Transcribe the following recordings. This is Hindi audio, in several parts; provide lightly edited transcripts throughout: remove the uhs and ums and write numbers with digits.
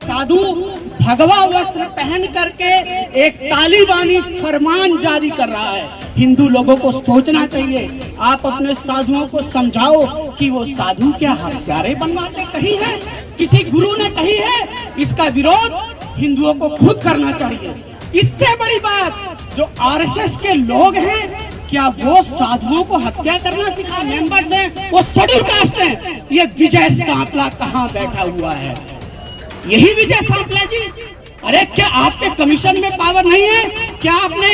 साधु भगवा वस्त्र पहन करके एक तालिबानी फरमान जारी कर रहा है। हिंदू लोगों को सोचना चाहिए। आप अपने साधुओं को समझाओ कि वो साधु क्या हत्यारे बनवाते कही है, किसी गुरु ने कही है। इसका विरोध हिंदुओं को खुद करना चाहिए। इससे बड़ी बात, जो आरएसएस के लोग हैं, क्या वो साधुओं को हत्या करना सिखा मेंबर्स हैं, वो शेड्यूल कास्ट हैं। ये विजय सांपला कहाँ बैठा हुआ है? यही विजय सांपला जी। अरे क्या आपके कमीशन में पावर नहीं है? क्या आपने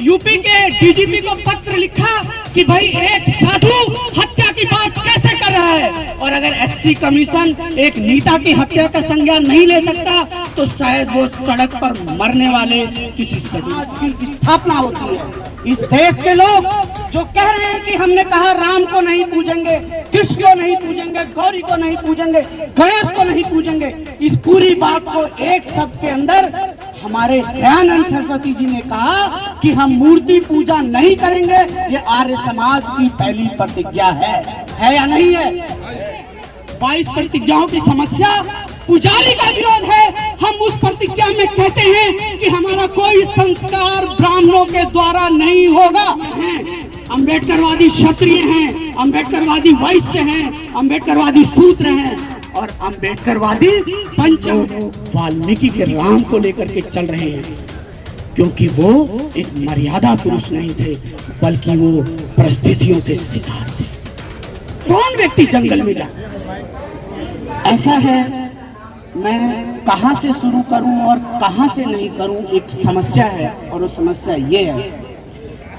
यूपी के डीजीपी को पत्र लिखा कि भाई एक साधु हत्या की बात कैसे कर रहा है? और अगर एससी कमीशन एक नेता की हत्या का संज्ञान नहीं ले सकता तो शायद वो सड़क पर मरने वाले किसी समाज की स्थापना होती है। इस देश के लोग जो कह रहे हैं कि हमने कहा राम को नहीं पूजेंगे, कृष्ण को नहीं पूजेंगे, गौरी को नहीं पूजेंगे, गणेश को नहीं पूजेंगे, इस पूरी बात को एक शब्द के अंदर हमारे दयानंद सरस्वती जी ने कहा कि हम मूर्ति पूजा नहीं करेंगे। ये आर्य समाज की पहली प्रतिज्ञा है या नहीं है? 22 प्रतिज्ञाओं की समस्या पुजारी का विरोध है। हम उस प्रतिज्ञा में कहते हैं कि हमारा कोई संस्कार ब्राह्मणों के द्वारा नहीं होगा। अम्बेडकरवादी क्षत्रिय हैं, अम्बेडकरवादी वैश्य हैं, अम्बेडकरवादी शूद्र हैं और अम्बेडकरवादी पंच वाल्मीकि के राम को लेकर के चल रहे हैं, क्योंकि वो एक मर्यादा पुरुष नहीं थे बल्कि वो परिस्थितियों के शिकार थे। कौन व्यक्ति जंगल में जा? ऐसा है, मैं कहां से शुरू करूं और कहां से नहीं करूं, एक समस्या है। और वो समस्या ये है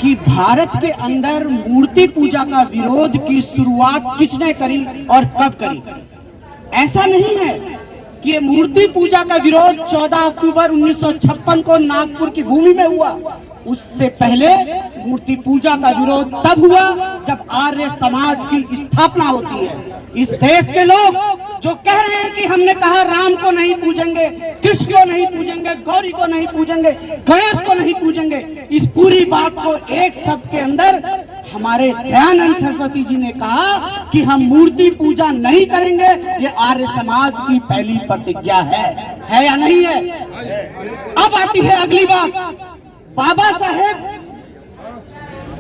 कि भारत के अंदर मूर्ति पूजा का विरोध की शुरुआत किसने करी और कब करी? ऐसा नहीं है कि ये मूर्ति पूजा का विरोध 14 अक्टूबर 1956 को नागपुर की भूमि में हुआ। उससे पहले मूर्ति पूजा का विरोध तब हुआ जब आर्य समाज की स्थापना होती है। इस देश के लोग जो कह रहे हैं कि हमने कहा राम को नहीं पूजेंगे, कृष्ण को नहीं पूजेंगे, गौरी को नहीं पूजेंगे, गणेश को नहीं पूजेंगे, इस पूरी बात को एक शब्द के अंदर हमारे दयानंद सरस्वती जी ने कहा कि हम मूर्ति पूजा नहीं करेंगे। ये आर्य समाज की पहली प्रतिज्ञा है या नहीं है? अब आती है अगली बात। बाबा साहेब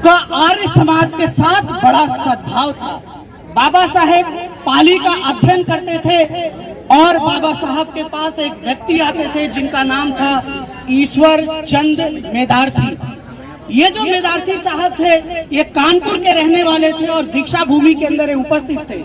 का आर्य समाज के साथ बड़ा सद्भाव था। बाबा साहेब पाली का अध्ययन करते थे और बाबा साहब के पास एक व्यक्ति आते थे जिनका नाम था ईश्वर चंद मेदार्थी। ये जो मेदार्थी साहब थे ये कानपुर के रहने वाले थे और दीक्षा भूमि के अंदर उपस्थित थे।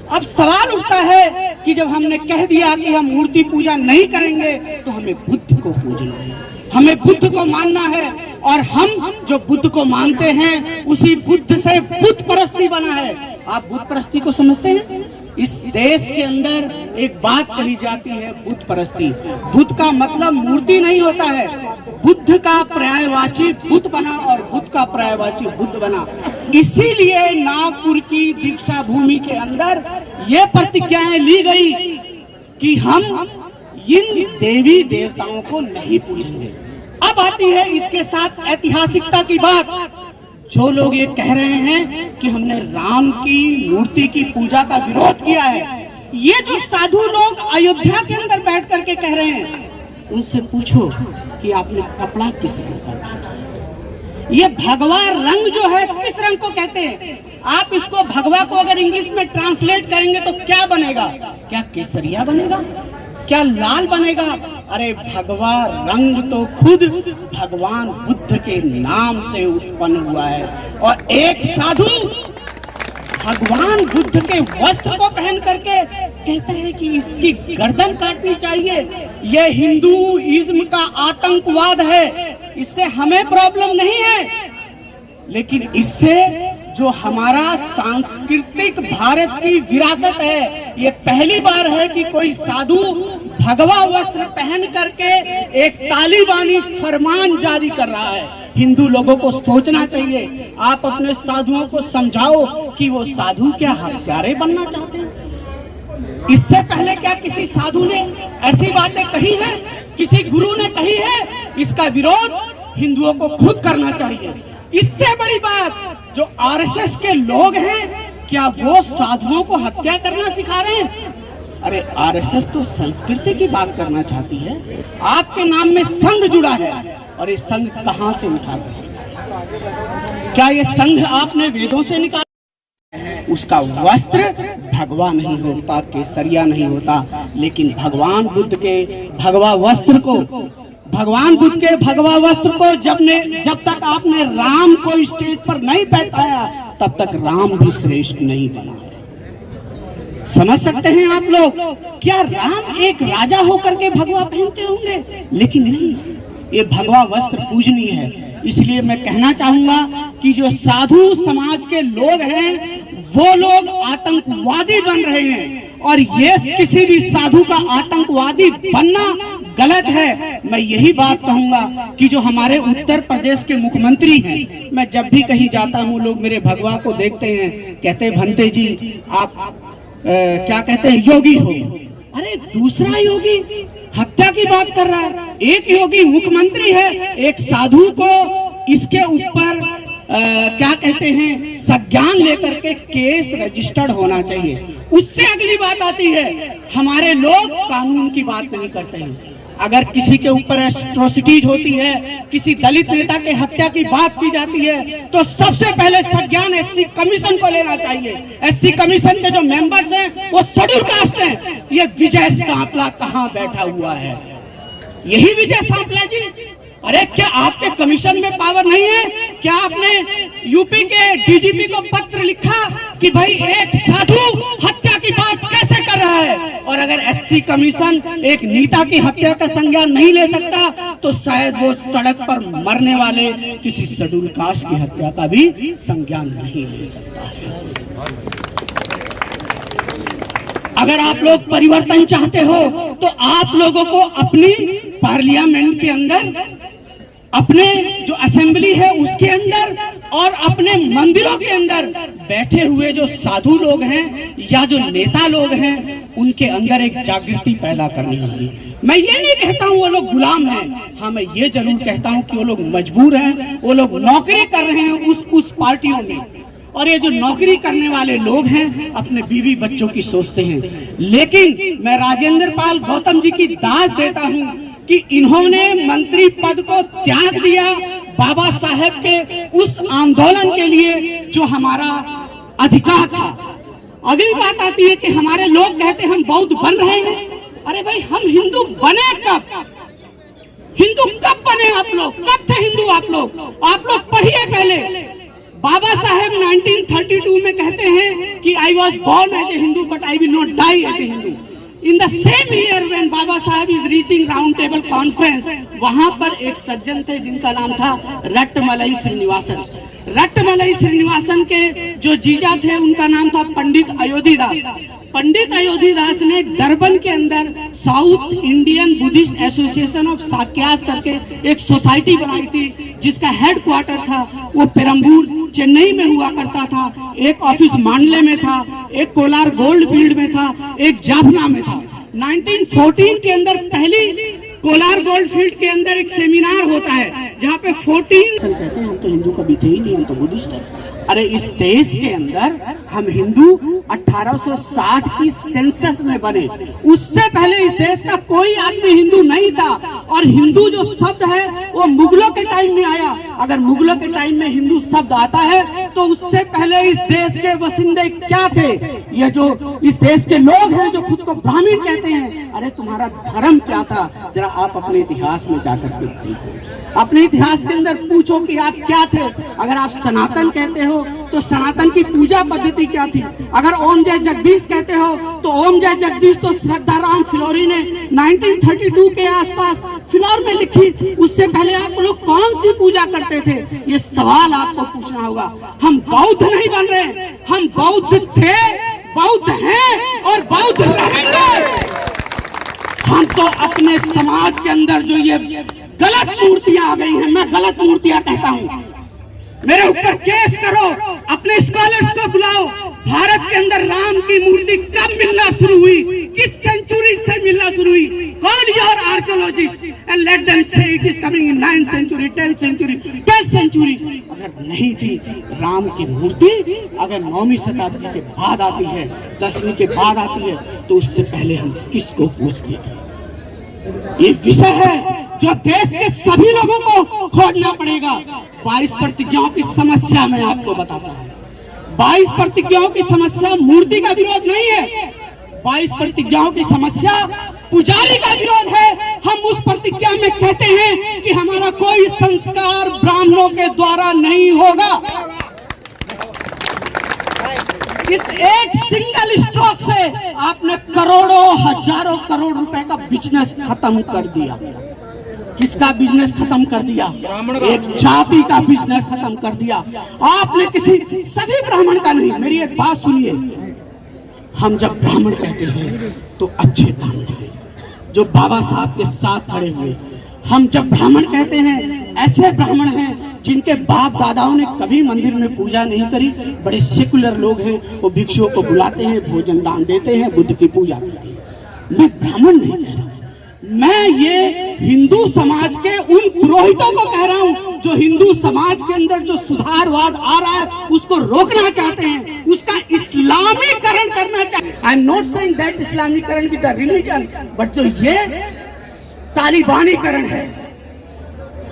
अब सवाल उठता है कि जब हमने कह दिया कि हम मूर्ति पूजा नहीं करेंगे तो हमें बुद्ध को पूजना है, हमें बुद्ध को मानना है, और हम जो बुद्ध को मानते हैं उसी बुद्ध से बुद्ध परस्ती बना है। आप बुद्ध परस्ती को समझते हैं? इस देश के अंदर एक बात कही जाती है बुद्ध परस्ती। बुद्ध का मतलब मूर्ति नहीं होता है, बुद्ध का पर्यायवाची बुद्ध बना और बुद्ध का पर्यायवाची बुद्ध बना। इसीलिए नागपुर की दीक्षा भूमि के अंदर ये प्रतिज्ञाएं ली गई कि हम इन देवी देवताओं को नहीं पूजेंगे। अब आती है इसके साथ ऐतिहासिकता की बात। जो लोग ये कह रहे हैं कि हमने राम की मूर्ति की पूजा का विरोध किया है, ये जो साधु लोग अयोध्या के अंदर बैठ करके कह रहे हैं, उनसे पूछो कि आपने कपड़ा किस रंग का पहना है? ये भगवा रंग जो है किस रंग को कहते हैं? आप इसको भगवा को अगर इंग्लिश में ट्रांसलेट करेंगे तो क्या बनेगा? क्या केसरिया बनेगा? क्या लाल बनेगा? अरे भगवा रंग तो खुद भगवान बुद्ध के नाम से उत्पन्न हुआ है। और एक साधु भगवान बुद्ध के वस्त्र को पहन करके कहता है कि इसकी गर्दन काटनी चाहिए। यह हिंदूइज्म का आतंकवाद है, इससे हमें प्रॉब्लम नहीं है, लेकिन इससे जो हमारा सांस्कृतिक भारत की विरासत है, ये पहली बार है कि कोई साधु भगवा वस्त्र पहन करके एक तालिबानी फरमान जारी कर रहा है। हिंदू लोगों को सोचना चाहिए। आप अपने साधुओं को समझाओ कि वो साधु क्या हत्यारे बनना चाहते हैं? इससे पहले क्या किसी साधु ने ऐसी बातें कही है? किसी गुरु ने कही है? इसका विरोध हिंदुओं को खुद करना चाहिए। इससे बड़ी बात, जो आरएसएस के लोग हैं, क्या वो साधुओं को हत्या करना सिखा रहे हैं? अरे आरएसएस तो संस्कृति की बात करना चाहती है। आपके नाम में संघ जुड़ा है और ये संघ कहां से उठा गए? क्या ये संघ आपने वेदों से निकाला? उसका वस्त्र भगवा नहीं होता, केसरिया नहीं होता, लेकिन भगवान बुद्ध के भगवा वस्त्र को जब तक आपने राम को स्टेज पर नहीं बैठाया तब तक राम भी श्रेष्ठ नहीं बना। समझ सकते हैं आप लोग? क्या राम एक राजा होकर के भगवा पहनते होंगे? लेकिन नहीं, ये भगवा वस्त्र पूजनीय है। इसलिए मैं कहना चाहूंगा कि जो साधु समाज के लोग हैं वो लोग आतंकवादी बन रहे हैं और ये किसी भी साधु का आतंकवादी बनना गलत है। मैं यही बात कहूंगा कि जो हमारे उत्तर प्रदेश के मुख्यमंत्री हैं, मैं जब भी कहीं जाता हूं लोग मेरे भगवा को देखते हैं, कहते भंते जी आप क्या कहते हैं, योगी हो। अरे दूसरा योगी हत्या की बात कर रहा है, एक योगी मुख्यमंत्री है। एक साधु को इसके ऊपर क्या कहते हैं, संज्ञान लेकर के केस रजिस्टर्ड होना चाहिए। उससे अगली बात आती है, हमारे लोग कानून की बात नहीं करते हैं। अगर किसी के ऊपर एट्रोसिटीज होती है, किसी दलित नेता के हत्या की बात की जाती है, तो सबसे पहले संज्ञान एससी कमीशन को लेना चाहिए। एससी कमीशन के जो मेंबर्स हैं वो शेड्यूल कास्ट हैं। ये विजय सांपला कहाँ बैठा हुआ है? यही विजय सांपला जी। अरे क्या आपके कमीशन में पावर नहीं है? क्या आपने यूपी के डीजीपी को पत्र लिखा कि भाई एक साधु हत्या की बात कैसे कर रहा है? और अगर एससी कमीशन एक नेता की हत्या का संज्ञान नहीं ले सकता तो शायद वो सड़क पर मरने वाले किसी शेड्यूल कास्ट की हत्या का भी संज्ञान नहीं ले सकता है। अगर आप लोग परिवर्तन चाहते हो तो आप लोगों को अपनी पार्लियामेंट के अंदर, अपने जो असेंबली है उसके अंदर और अपने मंदिरों के अंदर बैठे हुए जो साधु लोग हैं या जो नेता लोग हैं उनके अंदर एक जागृति पैदा करनी होगी। मैं ये नहीं कहता हूँ वो लोग गुलाम हैं, हाँ मैं ये जरूर कहता हूँ कि वो लोग मजबूर हैं, वो लोग नौकरी कर रहे हैं उस पार्टियों में। और ये जो नौकरी करने वाले लोग हैं अपने बीवी बच्चों की सोचते हैं। लेकिन मैं राजेंद्र पाल गौतम जी की दाद देता हूँ कि इन्होंने मंत्री पद को त्याग दिया बाबा साहेब के उस आंदोलन के लिए जो हमारा अधिकार था। अगली बात आती है कि हमारे लोग कहते हम बौद्ध बन रहे हैं। अरे भाई हम हिंदू बने कब? हिंदू कब बने आप लोग? कब थे हिंदू आप लोग? आप लोग पढ़िए पहले। बाबा साहेब 1932 में कहते हैं कि I was born as a Hindu but I will not die as a Hindu. In the same year when Baba Saheb is reaching round table conference, वहां पर एक सज्जन थे जिनका नाम था रट्टमलई श्रीनिवासन। रट्टमलई श्रीनिवासन के जो जीजा थे उनका नाम था पंडित अयोध्यादास। पंडित अयोध्यादास ने डरबन के अंदर South Indian Buddhist association of Sakyas करके एक सोसाइटी बनाई थी जिसका हेडक्वार्टर था वो पेरम्बूर चेन्नई में हुआ करता था। एक ऑफिस मांडले में था, एक कोलार गोल्ड फील्ड में था, एक जाफना में था। 1914 के अंदर पहली कोलार गोल्ड फील्ड के अंदर एक सेमिनार होता है जहाँ पे 14 कहते हैं हम तो हिंदू कभी थे ही नहीं, हम तो बुद्धिस्ट है। अरे इस देश के अंदर हम हिंदू 1860 की सेंसस में बने, उससे पहले इस देश का कोई आदमी हिंदू नहीं था। और हिंदू जो शब्द है वो मुगलों के टाइम में आया। अगर मुगलों के टाइम में हिंदू शब्द आता है तो उससे पहले इस देश के बसिंदे क्या थे? ये जो इस देश के लोग हैं जो खुद को ब्राह्मण कहते हैं, अरे तुम्हारा धर्म क्या था? जरा आप अपने इतिहास में जाकर के देखो, अपने इतिहास के अंदर पूछो कि आप क्या थे। अगर आप सनातन कहते हो तो सनातन की पूजा पद्धति क्या थी? अगर ओम जय जगदीश कहते हो तो ओम जय जगदीश तो श्रद्धाराम फिलौरी ने 1932 के आसपास फिलौर में लिखी। उससे पहले आप लोग कौन सी पूजा करते थे? ये सवाल आपको पूछना होगा। हम बौद्ध नहीं बन रहे, हम बौद्ध थे, बौद्ध हैं और बौद्ध रहेंगे। हम तो अपने समाज के अंदर जो ये गलत मूर्तियां आ गई हैं, मैं गलत मूर्तियां कहता हूं, मेरे ऊपर केस करो, अपने स्कॉलर्स को बुलाओ। भारत के अंदर राम की मूर्ति कब मिलना शुरू हुई? किस सेंचुरी से मिलना शुरू हुई? call your archaeologists and let them say it is coming in 9th century, 10th century, 12th century. अगर नहीं थी राम की मूर्ति, अगर 9वीं शताब्दी के बाद आती है, 10वीं के बाद आती है, तो उससे पहले हम किसको पूछते थे? ये विषय है जो देश के सभी लोगों को खोजना पड़ेगा। 22 प्रतिज्ञाओं की समस्या मैं आपको बताता हूँ। 22 प्रतिज्ञाओं की समस्या मूर्ति का विरोध नहीं है, 22 प्रतिज्ञाओं की समस्या पुजारी का विरोध है। हम उस प्रतिज्ञा में कहते हैं कि हमारा कोई संस्कार ब्राह्मणों के द्वारा नहीं होगा। इस एक सिंगल स्ट्रोक से आपने करोड़ों हजारों करोड़ रुपए का बिजनेस खत्म कर दिया। किसका बिजनेस खत्म कर दिया? एक जाति का बिजनेस खत्म कर दिया आपने। किसी सभी ब्राह्मण का नहीं। मेरी एक बात सुनिए, हम जब ब्राह्मण कहते हैं तो अच्छे ब्राह्मण हैं जो बाबा साहब के साथ खड़े हुए। हम जब ब्राह्मण कहते हैं ऐसे ब्राह्मण हैं जिनके बाप दादाओं ने कभी मंदिर में पूजा नहीं करी, बड़े सेकुलर लोग हैं, वो भिक्षुओं को बुलाते हैं, भोजन दान देते हैं, बुद्ध की पूजा करते हैं। मैं ब्राह्मण नहीं कह रहा हूं, मैं ये हिंदू समाज के उन पुरोहितों को कह रहा हूं जो हिंदू समाज के अंदर जो सुधारवाद आ रहा है उसको रोकना चाहते हैं, उसका इस्लामीकरण करना चाहते हैं। I am not saying that इस्लामीकरण विद द रिलीजन, बट जो ये तालिबानीकरण है,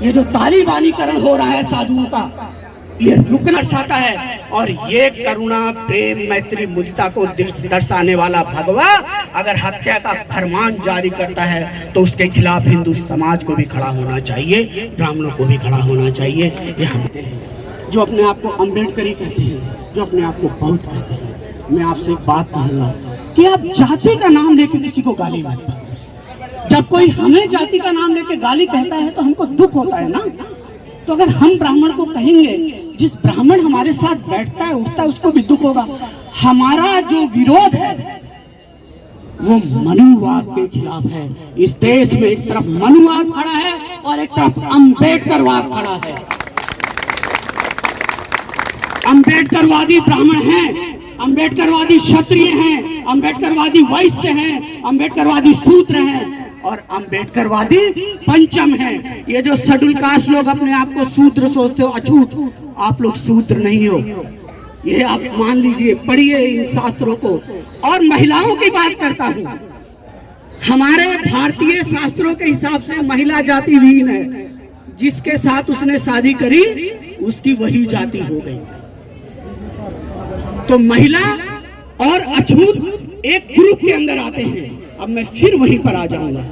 ये जो तालिबानीकरण हो रहा है साधुओं का, ये रुकना चाहता है। और ये करुणा, प्रेम, मैत्री, मुदिता को दर्शाने वाला भगवा अगर हत्या का फरमान जारी करता है तो उसके खिलाफ हिंदू समाज को भी खड़ा होना चाहिए, ब्राह्मणों को भी खड़ा होना चाहिए। ये हम जो अपने आप को अम्बेडकरी कहते हैं, जो अपने आप को बौद्ध कहते हैं, मैं आपसे एक बात कहूंगा कि आप जाति का नाम लेके किसी को गाली मत दो। जब कोई हमें जाति का नाम लेके गाली कहता है तो हमको दुख होता है ना। तो अगर हम ब्राह्मण को कहेंगे, जिस ब्राह्मण हमारे साथ बैठता है उठता है उसको भी दुख होगा। हमारा जो विरोध है वो मनुवाद के खिलाफ है। इस देश में एक तरफ मनुवाद खड़ा है और एक तरफ अम्बेडकरवाद खड़ा है। अम्बेडकरवादी ब्राह्मण हैं, अम्बेडकरवादी क्षत्रिय हैं, अम्बेडकरवादी वैश्य हैं, अम्बेडकरवादी शूद्र हैं और अम्बेडकरवादी पंचम है। ये जो शेड्यूल कास्ट लोग अपने आप को शूद्र सोचते हो, अछूत, आप लोग शूद्र नहीं हो, ये आप मान लीजिए। पढ़िए इन शास्त्रों को। और महिलाओं की बात करता हूं, हमारे भारतीय शास्त्रों के हिसाब से महिला जाति हीन है। जिसके साथ उसने शादी करी उसकी वही जाति हो गई। तो महिला और अछूत एक ग्रुप के अंदर आते हैं। अब मैं फिर वहीं पर आ जाऊंगा।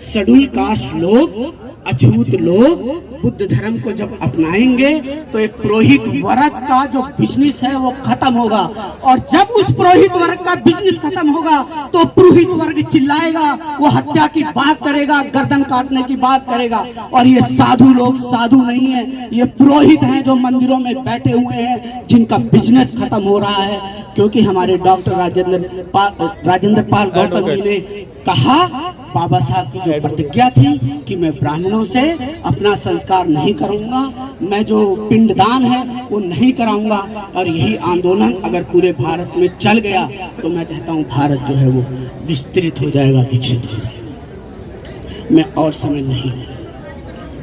शेड्यूल कास्ट लोग, अछूत लोग बुद्ध धर्म को जब अपनाएंगे तो एक पुरोहित वर्ग का जो बिजनेस है वो खत्म होगा। और जब उस पुरोहित वर्ग का बिजनेस खत्म होगा तो पुरोहित वर्ग चिल्लाएगा, वो हत्या की बात करेगा, गर्दन काटने की बात करेगा। और ये साधु लोग साधु नहीं है, ये पुरोहित हैं जो मंदिरों में बैठे हुए हैं, जिनका बिजनेस खत्म हो रहा है। क्योंकि हमारे डॉक्टर राजेंद्र पाल गौतम जी ने कहा, बाबा साहब की जो प्रतिज्ञा थी कि मैं ब्राह्मणों से अपना संस्कार नहीं करूंगा, मैं जो पिंडदान है वो नहीं कराऊंगा। और यही आंदोलन अगर पूरे भारत में चल गया तो मैं कहता हूँ भारत जो है वो विस्तृत हो जाएगा, विकसित हो जाएगा। मैं और समय नहीं,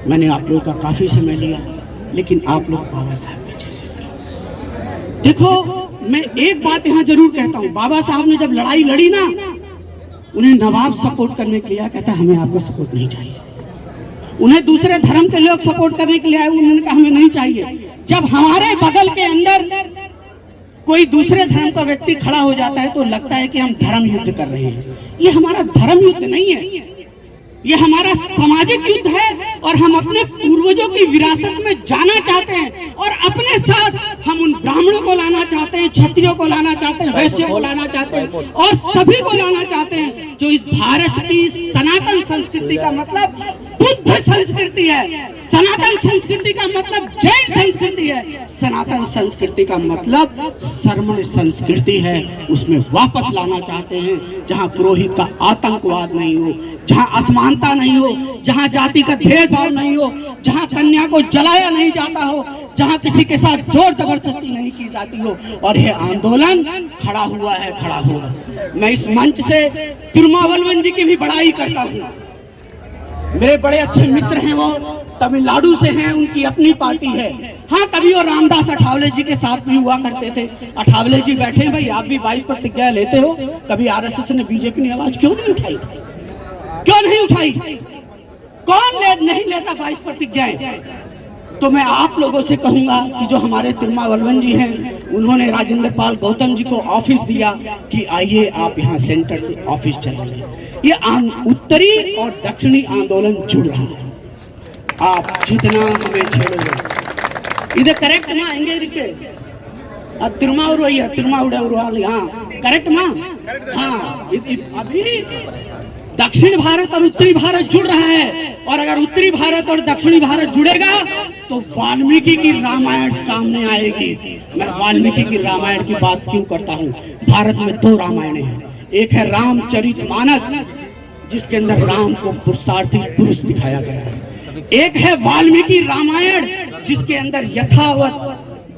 मैंने आप लोगों का काफी समय लिया, लेकिन आप लोग बाबा साहब के जैसे। देखो, मैं एक बात यहाँ जरूर कहता हूँ, बाबा साहब ने जब लड़ाई लड़ी ना, उन्हें नवाब सपोर्ट करने के लिए कहता हमें आपको सपोर्ट नहीं चाहिए। उन्हें दूसरे धर्म के लोग सपोर्ट करने के लिए आए, उन्होंने कहा हमें नहीं चाहिए। जब हमारे बगल के अंदर कोई दूसरे धर्म का व्यक्ति खड़ा हो जाता है तो लगता है कि हम धर्म युद्ध कर रहे हैं। ये हमारा धर्म युद्ध नहीं है, ये हमारा सामाजिक युद्ध है। और हम अपने पूर्वजों की विरासत में जाना चाहते हैं और अपने साथ हम उन ब्राह्मणों को लाना चाहते हैं, क्षत्रियों को लाना चाहते हैं, वैश्यों को लाना चाहते हैं और सभी को लाना चाहते हैं जो इस भारत की सनातन संस्कृति का मतलब बुद्ध संस्कृति है। सनातन संस्कृति का मतलब जैन संस्कृति है। सनातन संस्कृति का मतलब श्रमण संस्कृति है। उसमें वापस लाना चाहते हैं जहाँ पुरोहित का आतंकवाद नहीं हो, जहाँ असमानता नहीं हो, जहाँ जाति का भेदभाव नहीं हो, जहाँ कन्या को जलाया नहीं जाता हो, जहाँ किसी के साथ जोर जबरदस्ती नहीं की जाती हो। और यह आंदोलन खड़ा हुआ है, खड़ा होगा। मैं इस मंच से तिरुमावलवन जी की भी बड़ाई करता हूँ। मेरे बड़े अच्छे मित्र हैं, वो तमिलनाडु से हैं, उनकी अपनी पार्टी है। हाँ, कभी वो रामदास अठावले जी के साथ भी हुआ करते थे। अठावले जी बैठे हैं, भाई आप भी 22 प्रतिज्ञा लेते हो, कभी आरएसएस ने बीजेपी ने आवाज क्यों नहीं उठाई? क्यों नहीं उठाई? कौन नहीं लेता 22 प्रतिज्ञाएं? तो मैं आप लोगों से कहूंगा कि जो हमारे तिरुमावलवन जी हैं, उन्होंने राजेंद्र पाल गौतम जी को ऑफिस दिया कि आइए आप यहाँ सेंटर से ऑफिस चलाइए। ये उत्तरी और दक्षिणी आंदोलन जुड़ रहा है। आप जितना हमें छेड़ोगे, इधर करेक्ट माँ आएंगे तिरुमावुर, हाँ करेक्ट माँ, हाँ अभी दक्षिण भारत और उत्तरी भारत जुड़ रहा है, और अगर उत्तरी भारत और दक्षिणी भारत जुड़ेगा तो वाल्मीकि की रामायण सामने आएगी। मैं वाल्मीकि की रामायण की बात क्यों करता हूँ? भारत में 2 रामायण हैं। एक है रामचरितमानस, जिसके अंदर राम को पुरुषार्थी पुरुष दिखाया गया है। एक है वाल्मीकि रामायण, जिसके अंदर यथावत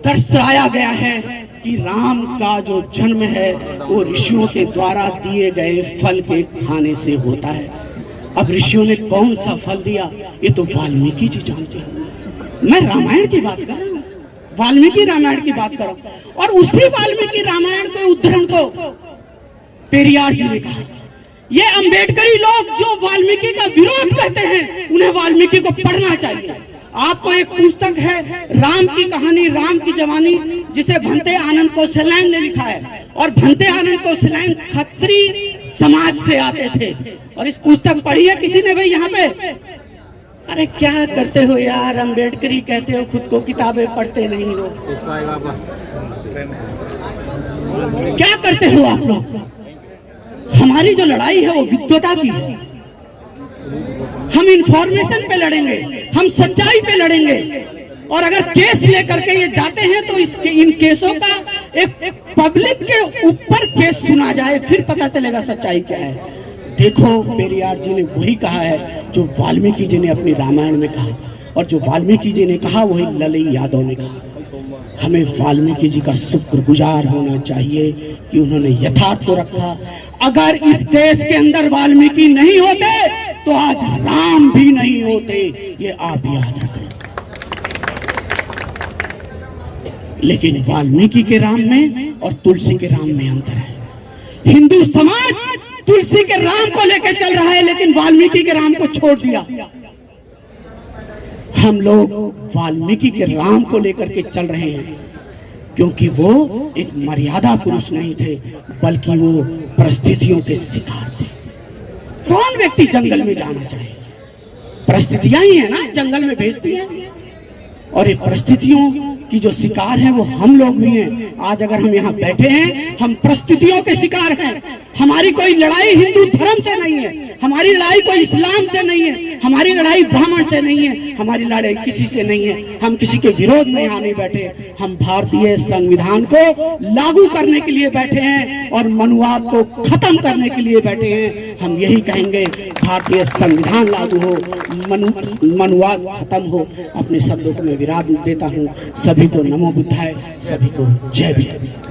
दर्शाया गया है कि राम का जो जन्म है वो ऋषियों के द्वारा दिए गए फल के खाने से होता है। अब ऋषियों ने कौन सा फल दिया, ये तो वाल्मीकि जी जानते हैं। मैं रामायण की बात कर रहा हूँ, वाल्मीकि रामायण की बात कर रहा हूँ। और उसी वाल्मीकि रामायण के उद्धरण को पेरियार जी ने कहा। ये अंबेडकरी लोग जो वाल्मीकि का विरोध करते हैं, उन्हें वाल्मीकि को पढ़ना चाहिए। आपको एक पुस्तक है राम की कहानी, राम की जवानी, जिसे भंते आनंद कौशल्यान ने लिखा है। और भंते आनंद कौशल्यान खत्री समाज से आते थे, और इस पुस्तक पढ़ी है किसी ने भाई यहाँ पे? अरे क्या करते हो यार, अंबेडकरी कहते हो खुद को, किताबें पढ़ते नहीं हो, क्या करते हो आप लोग? हमारी जो लड़ाई है वो विद्वता की है। हम इंफॉर्मेशन पे लड़ेंगे, हम सच्चाई पे लड़ेंगे। और अगर केस लेकर के ये जाते हैं तो इन केसों का एक पब्लिक के ऊपर केस सुना जाए, फिर पता चलेगा सच्चाई क्या है। देखो, पेरियार जी ने वही कहा है जो वाल्मीकि जी ने अपनी रामायण में कहा, और जो वाल्मीकि जी ने कहा वही ललई यादव ने कहा। हमें वाल्मीकि जी का शुक्रगुजार होना चाहिए कि उन्होंने यथार्थ को रखा। अगर इस देश के अंदर वाल्मीकि नहीं होते तो आज राम भी नहीं होते, ये आप याद रखें। लेकिन वाल्मीकि के राम में और तुलसी के राम में अंतर है। हिंदू समाज तुलसी के राम को लेकर चल रहा है, लेकिन वाल्मीकि के राम को छोड़ दिया। हम लोग वाल्मीकि के राम को लेकर के चल रहे हैं, क्योंकि वो एक मर्यादा पुरुष नहीं थे, बल्कि वो परिस्थितियों के शिकार थे। कौन व्यक्ति जंगल में जाना चाहे? परिस्थितियां ही है ना, जंगल में भेजती है। और ये परिस्थितियों की जो शिकार है वो हम लोग भी हैं। आज अगर हम यहाँ बैठे हैं, हम परिस्थितियों के शिकार हैं। हमारी कोई लड़ाई हिंदू धर्म से नहीं है, हमारी लड़ाई कोई इस्लाम से नहीं है, हमारी लड़ाई ब्राह्मण से नहीं है, हमारी लड़ाई किसी से नहीं है। हम किसी के विरोध में यहाँ नहीं बैठे, हम भारतीय संविधान को लागू करने के लिए बैठे हैं और मनुवाद को खत्म करने के लिए बैठे हैं। हम यही कहेंगे, भारतीय संविधान लागू हो, मनुवाद खत्म हो। अपने शब्दों को मैं विराम देता हूँ। सभी को नमो बुद्धाय, सभी को जय भीम।